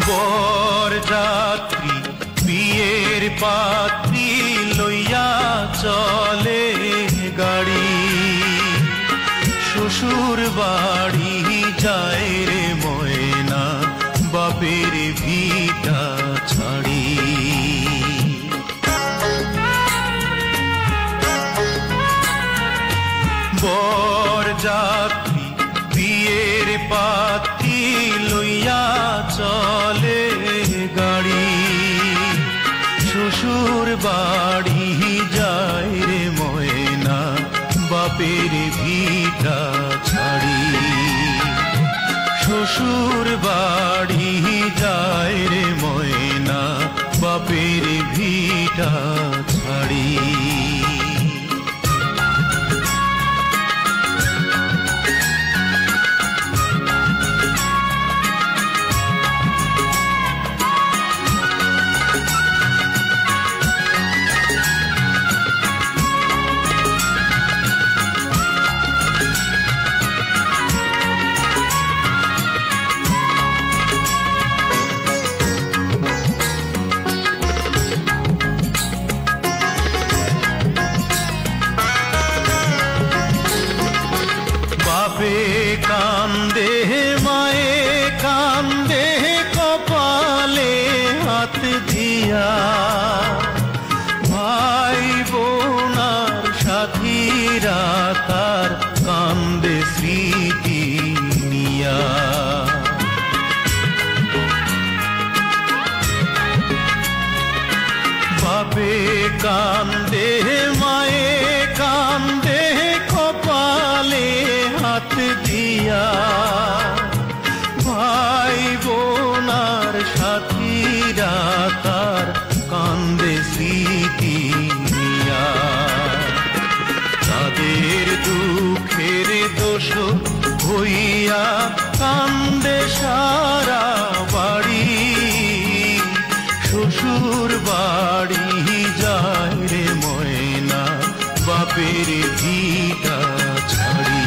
বরযাত্রী বিয়ের পাত্রী লইয়া চলে গাড়ি, শ্বশুর বাড়ি যায় রে ময়না বাপের ভিটা ছাড়ি। বরযাত্রী বিয়ের পাত্রী লইয়া চলে গাড়ি, শ্বশুর বাড়ি যায় রে ময়না বাপের ভিটা ছাড়ি। শ্বশুর বাড়ি যায় রে ময়না বাপের ভিটা ছাড়ি। বাপে কান্দে মায়ে কান্দে কপালে হাত দিয়া, ভাই বোনার সাথীরা তার কান্দে স্মৃতি নিয়া। বাপে কান্দে মায়ে কান্দে কপালে হাত দিয়া, ভাই বোনার সাথীরা তার কান্দে স্মৃতি নিয়া। তাদের দুঃখের দোষ হইয়া কান্দে সারা বাড়ি, শ্বশুর বাড়ি যায় রে ময়না বাপের ভিটা ছাড়ি।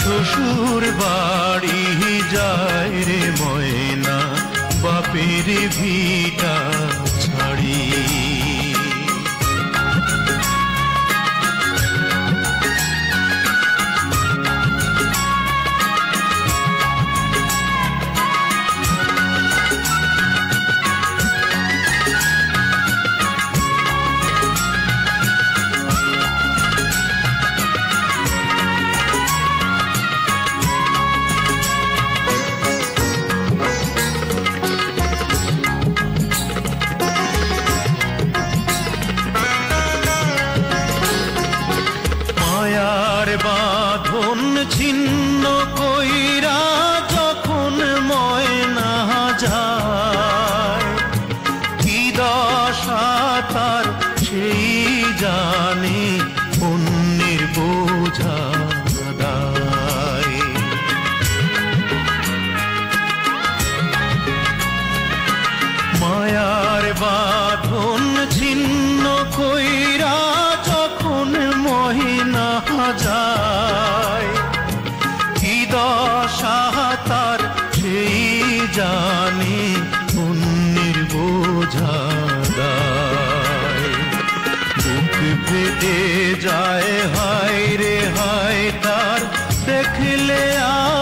শ্বশুর বাড়ি যায় রে ময়না বাপের ভিটা ছাড়ি। মায়ার বাঁধন ছিন্ন কইরা যখন ময়না যায়, কি দশা তার সেই জানে অন্যের বোঝা দায়। মায়ার বাঁধন ছিন্ন কইরা যখন মহিনা যায়, কি দশা তার সেই জানে অন্যের বোঝা দায়। বুক ফেটে যায় হায় রে হায় তার দেখলে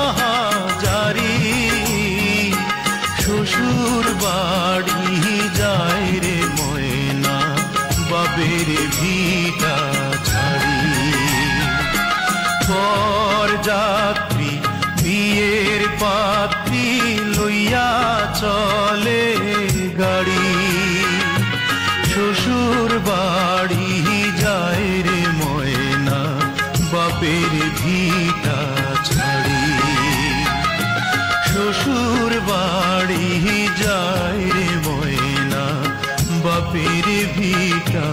আহা জারি, শ্বশুর বাড়ি যায় রে ময়না বাপের ভিটা ছাড়ি। বরযাত্রী বিয়ের পাত্রী লইয়া চলে গাড়ি, শ্বশুর বাড়ি যায় রে ময়না বাপের ভিটা ছাড়ি। শ্বশুর বাড়ি যায় রে ময়না বাপের ভিটা